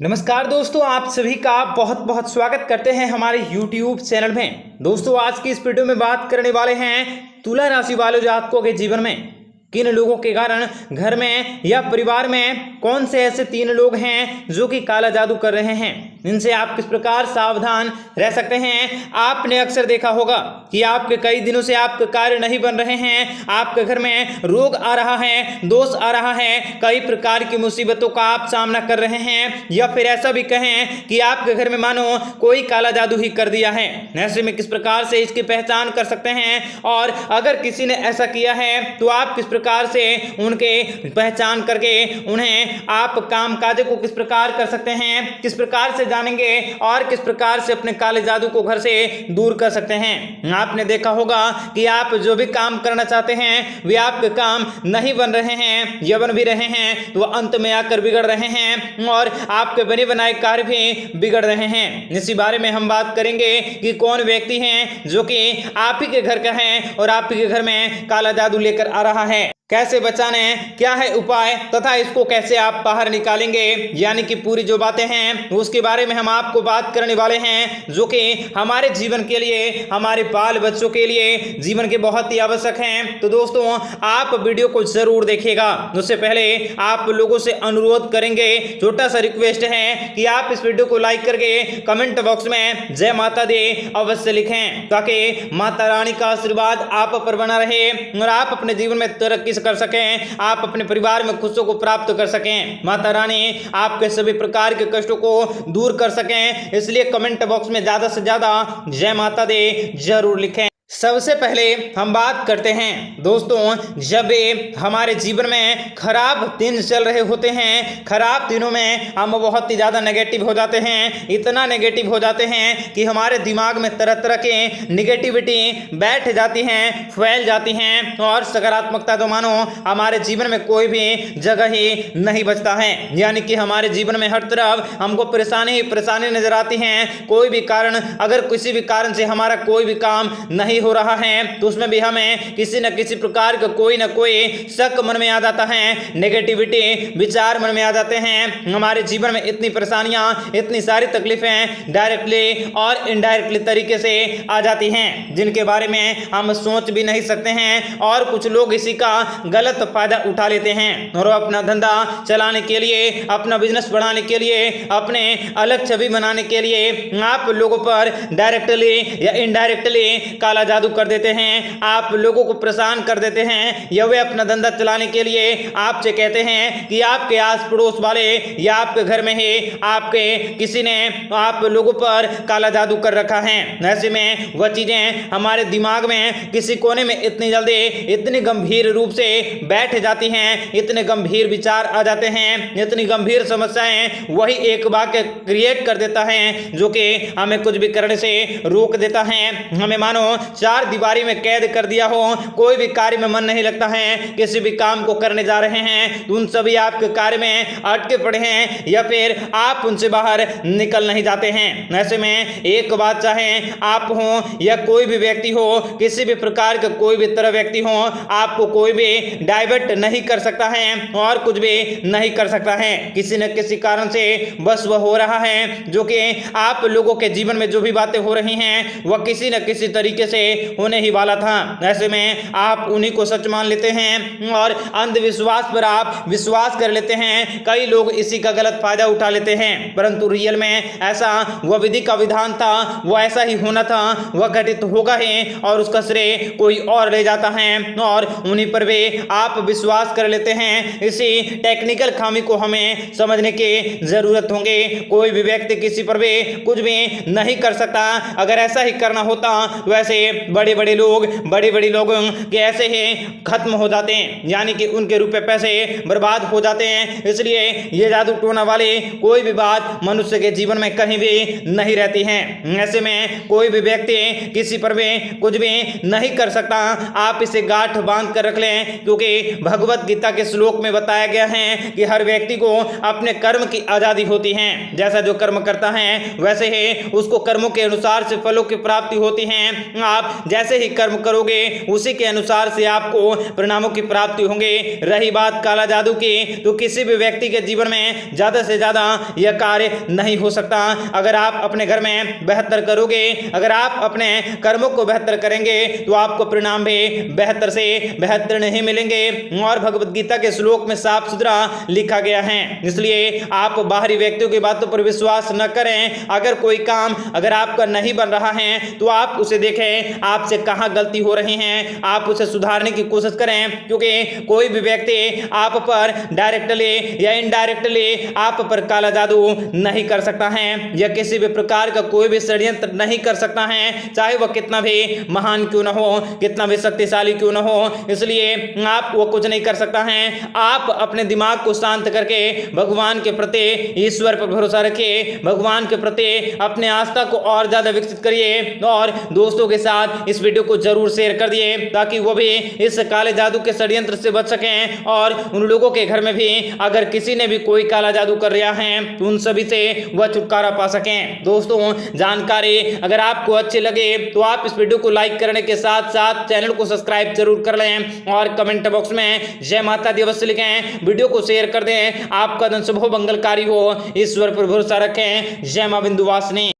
नमस्कार दोस्तों, आप सभी का बहुत बहुत स्वागत करते हैं हमारे YouTube चैनल में। दोस्तों, आज की इस वीडियो में बात करने वाले हैं तुला राशि वाले जातकों के जीवन में किन लोगों के कारण घर में या परिवार में कौन से ऐसे 3 लोग हैं जो कि काला जादू कर रहे हैं, इनसे आप किस प्रकार सावधान रह सकते हैं। आपने अक्सर देखा होगा कि आपके कई दिनों से आपके कार्य नहीं बन रहे हैं, आपके घर में रोग आ रहा है, दोष आ रहा है, कई प्रकार की मुसीबतों का आप सामना कर रहे हैं, या फिर ऐसा भी कहें कि आपके घर में मानो कोई काला जादू ही कर दिया है। ऐसे में किस प्रकार से इसकी पहचान कर सकते हैं, और अगर किसी ने ऐसा किया है तो आप किस प्रकार से उनके पहचान करके उन्हें आप काम काज को किस प्रकार कर सकते हैं, किस प्रकार से जानेंगे और किस प्रकार से अपने काले जादू को घर से दूर कर सकते हैं। आपने देखा होगा कि आप जो भी काम करना चाहते हैं वे आपके काम नहीं बन रहे हैं, या बन भी रहे हैं तो अंत में आकर बिगड़ रहे हैं, और आपके बने बनाए कार्य भी बिगड़ रहे हैं। इसी बारे में हम बात करेंगे कि कौन व्यक्ति हैं जो कि आप ही के घर का है और आप ही के घर में काला जादू लेकर आ रहा है, कैसे बचाने, क्या है उपाय तथा इसको कैसे आप बाहर निकालेंगे, यानी कि पूरी जो बातें हैं उसके बारे में हम आपको बात करने वाले हैं, जो कि हमारे जीवन के लिए, हमारे बाल बच्चों के लिए जीवन के बहुत ही आवश्यक हैं। तो दोस्तों, आप वीडियो को जरूर देखिएगा। उससे पहले आप लोगों से अनुरोध करेंगे, छोटा सा रिक्वेस्ट है कि आप इस वीडियो को लाइक करके कमेंट बॉक्स में जय माता दी अवश्य लिखें, ताकि माता रानी का आशीर्वाद आप पर बना रहे और आप अपने जीवन में तरक्की कर सकें, आप अपने परिवार में खुशियों को प्राप्त कर सकें, माता रानी आपके सभी प्रकार के कष्टों को दूर कर सकें। इसलिए कमेंट बॉक्स में ज्यादा से ज्यादा जय माता दी जरूर लिखें। सबसे पहले हम बात करते हैं दोस्तों, जब हमारे जीवन में खराब दिन चल रहे होते हैं, खराब दिनों में हम बहुत ही ज़्यादा नेगेटिव हो जाते हैं, इतना नेगेटिव हो जाते हैं कि हमारे दिमाग में तरह तरह के नेगेटिविटी बैठ जाती हैं, फैल जाती हैं, और सकारात्मकता तो मानो हमारे जीवन में कोई भी जगह ही नहीं बचता है। यानी कि हमारे जीवन में हर तरफ हमको परेशानी ही परेशानी नजर आती हैं। कोई भी कारण, अगर किसी भी कारण से हमारा कोई भी काम नहीं हो रहा है तो उसमें भी हमें किसी न किसी प्रकार का कोई ना कोई शक मन में आ जाता है, नेगेटिविटी विचार मन में आ जाते हैं। हमारे जीवन में इतनी परेशानियां, इतनी सारी तकलीफें डायरेक्टली और इनडायरेक्टली तरीके से आ जाती हैं, जिनके बारे में हम सोच भी नहीं सकते हैं, और कुछ लोग इसी का गलत फायदा उठा लेते हैं और अपना धंधा चलाने के लिए, अपना बिजनेस बढ़ाने के लिए, अपने अलग छवि बनाने के लिए आप लोगों पर डायरेक्टली या इनडायरेक्टली काला जादू कर देते हैं, आप लोगों को परेशान कर देते हैं, या वे अपना धंधा चलाने के लिए आपसे कहते हैं कि आपके आस पड़ोस वाले या आपके घर में ही आपके किसी ने आप लोगों पर काला जादू कर रखा है। ऐसे में वह चीजें हमारे दिमाग में किसी कोने में इतनी जल्दी, इतनी गंभीर रूप से बैठ जाती हैं, इतने गंभीर विचार आ जाते हैं, इतनी गंभीर समस्याएं वही एक वाक्य क्रिएट कर देता है, जो कि हमें कुछ भी करने से रोक देता है। हमें मानो 4 दीवारी में कैद कर दिया हो, कोई भी कार्य में मन नहीं लगता है, किसी भी काम को करने जा रहे हैं तो उन सभी आपके कार्य में अटके पड़े हैं, या फिर आप उनसे बाहर निकल नहीं जाते हैं। ऐसे में एक बात, चाहे आप हो या कोई भी व्यक्ति हो, किसी भी प्रकार का कोई भी तरह व्यक्ति हो, आपको कोई भी डाइवर्ट नहीं कर सकता है और कुछ भी नहीं कर सकता है। किसी न किसी कारण से बस वह हो रहा है, जो कि आप लोगों के जीवन में जो भी बातें हो रही हैं वह किसी न किसी तरीके से होने ही वाला था। ऐसे में आप उन्हीं को सच मान लेते हैं और अंधविश्वास पर आप विश्वास कर लेते हैं। कई लोग इसी का गलत फायदा उठा लेते हैं, परंतु रियल में ऐसा वह विधि का विधान था, वह ऐसा ही होना था, वह घटित होगा ही, और उसका श्रेय कोई और ले जाता है और उन्हीं पर भी आप विश्वास कर लेते हैं। इसी टेक्निकल खामी को हमें समझने की जरूरत होगी। कोई भी व्यक्ति किसी पर भी कुछ भी नहीं कर सकता। अगर ऐसा ही करना होता तो ऐसे बड़े बड़े लोग, बड़े बड़े लोग के ऐसे ही खत्म हो जाते हैं, यानी कि उनके रुपए पैसे बर्बाद हो जाते हैं। इसलिए ये जादू टोना वाले कोई भी बात मनुष्य के जीवन में कहीं भी नहीं रहती है। ऐसे में कोई भी व्यक्ति किसी पर भी कुछ भी नहीं कर सकता। आप इसे गांठ बांध कर रख लें, क्योंकि भगवत गीता के श्लोक में बताया गया है कि हर व्यक्ति को अपने कर्म की आजादी होती है। जैसा जो कर्म करता है वैसे ही उसको कर्मों के अनुसार से फलों की प्राप्ति होती है। आप आप जैसे ही कर्म करोगे उसी के अनुसार से आपको परिणामों की प्राप्ति होंगे। रही बात काला जादू की, तो किसी भी व्यक्ति के जीवन में ज्यादा से ज्यादा यह कार्य नहीं हो सकता। अगर आप अपने घर में बेहतर करोगे, अगर आप अपने कर्मों को बेहतर करेंगे तो आपको परिणाम भी बेहतर से बेहतर नहीं मिलेंगे। और भगवत गीता के श्लोक में साफ सुथरा लिखा गया है, इसलिए आप बाहरी व्यक्तियों की बातों पर विश्वास न करें। अगर कोई काम अगर आपका नहीं बन रहा है तो आप उसे देखें, आपसे कहां गलती हो रही है, आप उसे सुधारने की कोशिश करें। क्योंकि कोई भी व्यक्ति आप पर डायरेक्टली या इनडायरेक्टली आप पर काला जादू नहीं कर सकता है, या किसी भी प्रकार का कोई भी षड्यंत्र नहीं कर सकता है, चाहे वह कितना भी महान क्यों न हो, कितना भी शक्तिशाली क्यों न हो। इसलिए आप वो कुछ नहीं कर सकता है। आप अपने दिमाग को शांत करके भगवान के प्रति, ईश्वर पर भरोसा रखिए, भगवान के प्रति अपने आस्था को और ज्यादा विकसित करिए और दोस्तों के साथ इस वीडियो को जरूर शेयर कर दिए ताकि वो भी इस काले जादू के षड्यंत्र से बच सकें। और उन लोगों के घर में भी अगर किसी ने भी कोई काला जादू कर रहा है तो उन सभी से वह छुटकारा पा सकें। दोस्तों, जानकारी अगर आपको अच्छी लगे तो आप इस वीडियो को लाइक करने के साथ साथ चैनल को सब्सक्राइब जरूर कर लें और कमेंट बॉक्स में जय माता दी अवश्य लिखें। वीडियो को शेयर कर दें। आपका दिन शुभ हो, मंगलकारी हो, ईश्वर पर भरोसा रखें। जय मां विंध्यवासिनी।